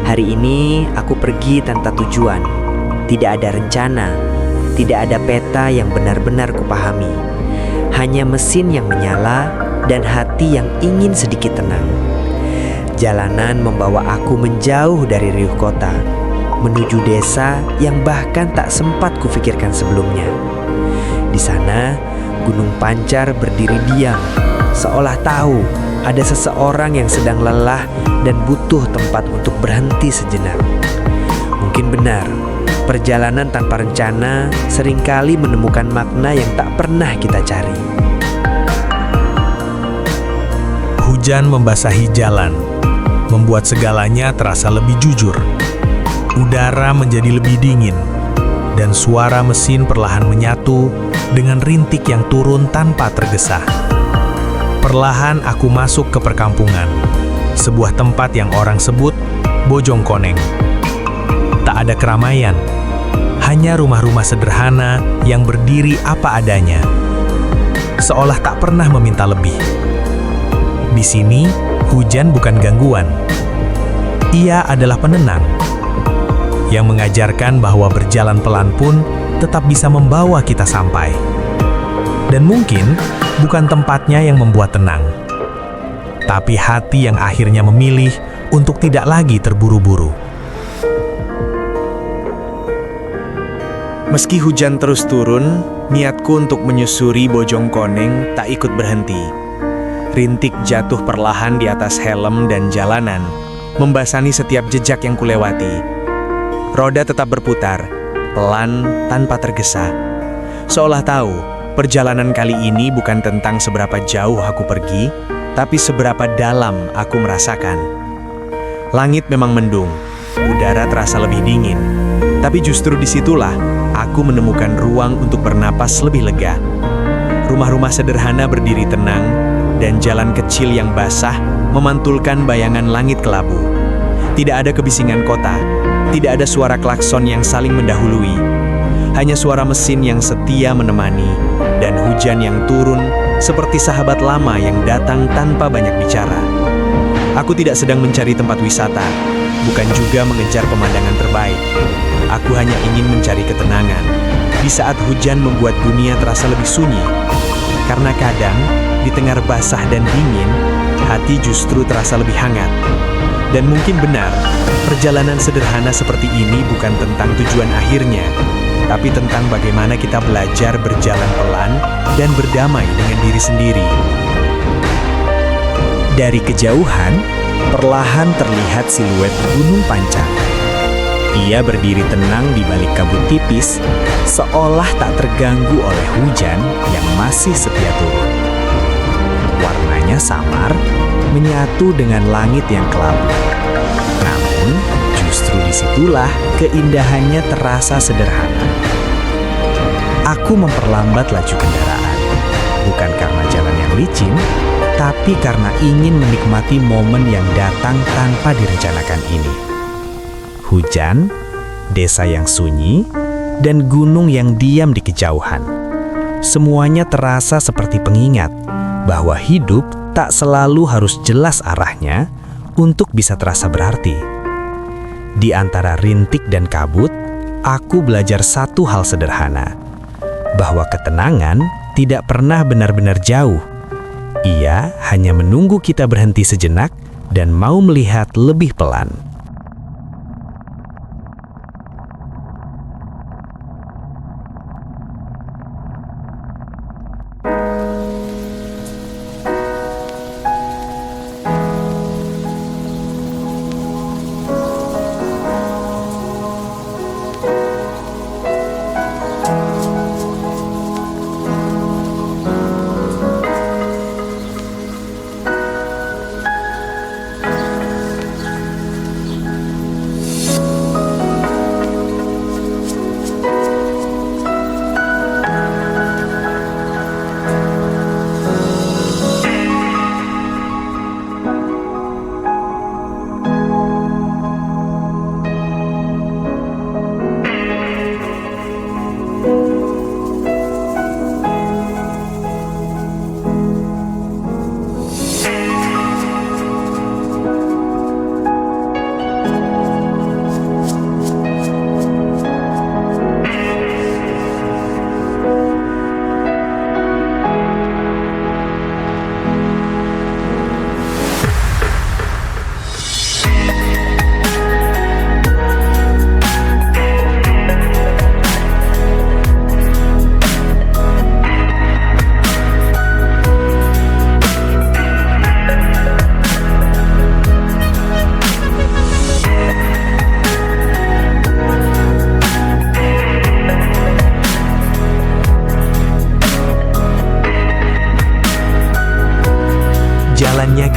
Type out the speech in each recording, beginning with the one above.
Hari ini aku pergi tanpa tujuan. Tidak ada rencana, tidak ada peta yang benar-benar kupahami. Hanya mesin yang menyala dan hati yang ingin sedikit tenang. Jalanan membawa aku menjauh dari riuh kota, menuju desa yang bahkan tak sempat kufikirkan sebelumnya. Di sana, Gunung Pancar berdiri diam, seolah tahu ada seseorang yang sedang lelah dan butuh tempat untuk berhenti sejenak. Mungkin benar, perjalanan tanpa rencana seringkali menemukan makna yang tak pernah kita cari. Hujan membasahi jalan, membuat segalanya terasa lebih jujur. Udara menjadi lebih dingin, dan suara mesin perlahan menyatu dengan rintik yang turun tanpa tergesa. Perlahan aku masuk ke perkampungan, sebuah tempat yang orang sebut Bojongkoneng. Tak ada keramaian, hanya rumah-rumah sederhana yang berdiri apa adanya, seolah tak pernah meminta lebih. Di sini, hujan bukan gangguan. Ia adalah penenang, yang mengajarkan bahwa berjalan pelan pun tetap bisa membawa kita sampai. Dan mungkin bukan tempatnya yang membuat tenang, tapi hati yang akhirnya memilih untuk tidak lagi terburu-buru. Meski hujan terus turun, niatku untuk menyusuri Bojongkoneng tak ikut berhenti. Rintik jatuh perlahan di atas helm dan jalanan, membasahi setiap jejak yang kulewati. Roda tetap berputar, pelan tanpa tergesa. Seolah tahu, perjalanan kali ini bukan tentang seberapa jauh aku pergi, tapi seberapa dalam aku merasakan. Langit memang mendung, udara terasa lebih dingin, tapi justru disitulah aku menemukan ruang untuk bernapas lebih lega. Rumah-rumah sederhana berdiri tenang, dan jalan kecil yang basah memantulkan bayangan langit kelabu. Tidak ada kebisingan kota, tidak ada suara klakson yang saling mendahului. Hanya suara mesin yang setia menemani, dan hujan yang turun seperti sahabat lama yang datang tanpa banyak bicara. Aku tidak sedang mencari tempat wisata, bukan juga mengejar pemandangan terbaik. Aku hanya ingin mencari ketenangan, di saat hujan membuat dunia terasa lebih sunyi. Karena kadang, di tengah basah dan dingin, hati justru terasa lebih hangat. Dan mungkin benar, perjalanan sederhana seperti ini bukan tentang tujuan akhirnya, tapi tentang bagaimana kita belajar berjalan pelan dan berdamai dengan diri sendiri. Dari kejauhan, perlahan terlihat siluet Gunung Pancar. Ia berdiri tenang di balik kabut tipis, seolah tak terganggu oleh hujan yang masih setia turun. Warnanya samar, menyatu dengan langit yang kelabu. Namun, justru disitulah keindahannya terasa sederhana. Aku memperlambat laju kendaraan, bukan karena jalan yang licin, tapi karena ingin menikmati momen yang datang tanpa direncanakan ini. Hujan, desa yang sunyi, dan gunung yang diam di kejauhan. Semuanya terasa seperti pengingat bahwa hidup tak selalu harus jelas arahnya untuk bisa terasa berarti. Di antara rintik dan kabut, aku belajar satu hal sederhana, bahwa ketenangan tidak pernah benar-benar jauh. Ia hanya menunggu kita berhenti sejenak dan mau melihat lebih pelan.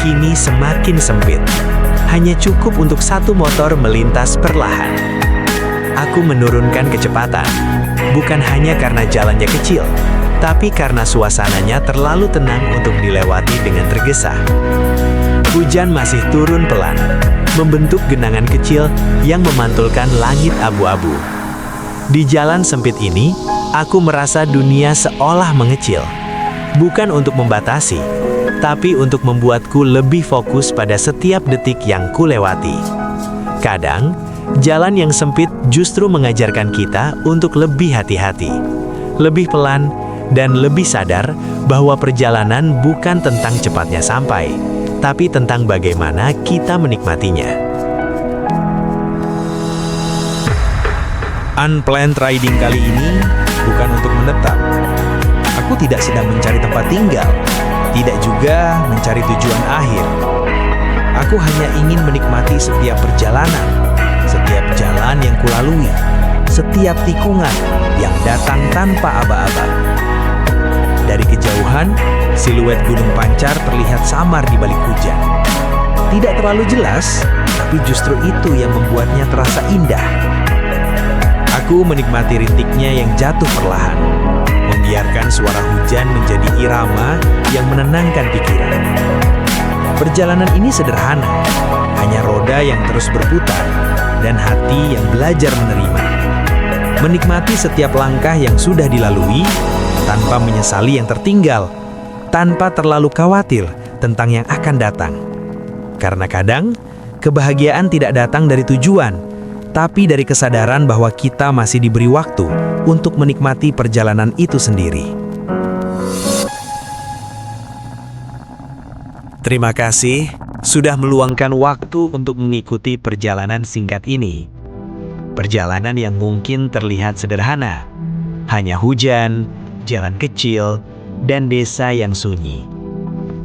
kini semakin sempit. Hanya cukup untuk satu motor melintas perlahan. Aku menurunkan kecepatan, bukan hanya karena jalannya kecil, tapi karena suasananya terlalu tenang untuk dilewati dengan tergesa. Hujan masih turun pelan, membentuk genangan kecil yang memantulkan langit abu-abu. Di jalan sempit ini, aku merasa dunia seolah mengecil. Bukan untuk membatasi, tapi untuk membuatku lebih fokus pada setiap detik yang kulewati. Kadang, jalan yang sempit justru mengajarkan kita untuk lebih hati-hati, lebih pelan, dan lebih sadar bahwa perjalanan bukan tentang cepatnya sampai, tapi tentang bagaimana kita menikmatinya. Unplanned riding kali ini bukan untuk menetap. Aku tidak sedang mencari tempat tinggal, tidak juga mencari tujuan akhir. Aku hanya ingin menikmati setiap perjalanan, setiap jalan yang kulalui, setiap tikungan yang datang tanpa aba-aba. Dari kejauhan, siluet Gunung Pancar terlihat samar di balik hujan. Tidak terlalu jelas, tapi justru itu yang membuatnya terasa indah. Aku menikmati rintiknya yang jatuh perlahan, membiarkan suara hujan menjadi irama yang menenangkan pikiran. Perjalanan ini sederhana, hanya roda yang terus berputar dan hati yang belajar menerima. Menikmati setiap langkah yang sudah dilalui, tanpa menyesali yang tertinggal, tanpa terlalu khawatir tentang yang akan datang. Karena kadang, kebahagiaan tidak datang dari tujuan, tapi dari kesadaran bahwa kita masih diberi waktu untuk menikmati perjalanan itu sendiri. Terima kasih sudah meluangkan waktu untuk mengikuti perjalanan singkat ini. Perjalanan yang mungkin terlihat sederhana, hanya hujan, jalan kecil, dan desa yang sunyi.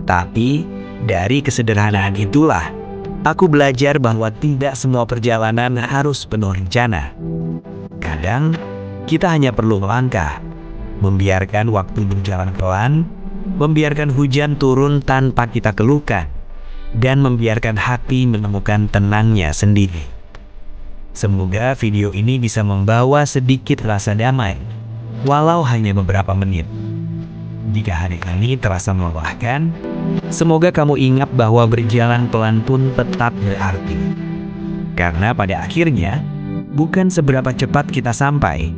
Tapi, dari kesederhanaan itulah, aku belajar bahwa tidak semua perjalanan harus penuh rencana. Kadang, kita hanya perlu melangkah, membiarkan waktu berjalan pelan, membiarkan hujan turun tanpa kita keluhkan, dan membiarkan hati menemukan tenangnya sendiri. Semoga video ini bisa membawa sedikit rasa damai, walau hanya beberapa menit. Jika hari ini terasa melelahkan, semoga kamu ingat bahwa berjalan pelan pun tetap berarti. Karena pada akhirnya, bukan seberapa cepat kita sampai,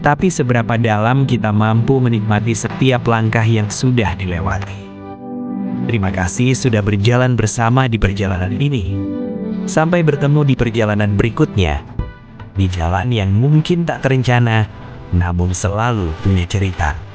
tapi seberapa dalam kita mampu menikmati setiap langkah yang sudah dilewati. Terima kasih sudah berjalan bersama di perjalanan ini. Sampai bertemu di perjalanan berikutnya, di jalan yang mungkin tak terencana, namun selalu punya cerita.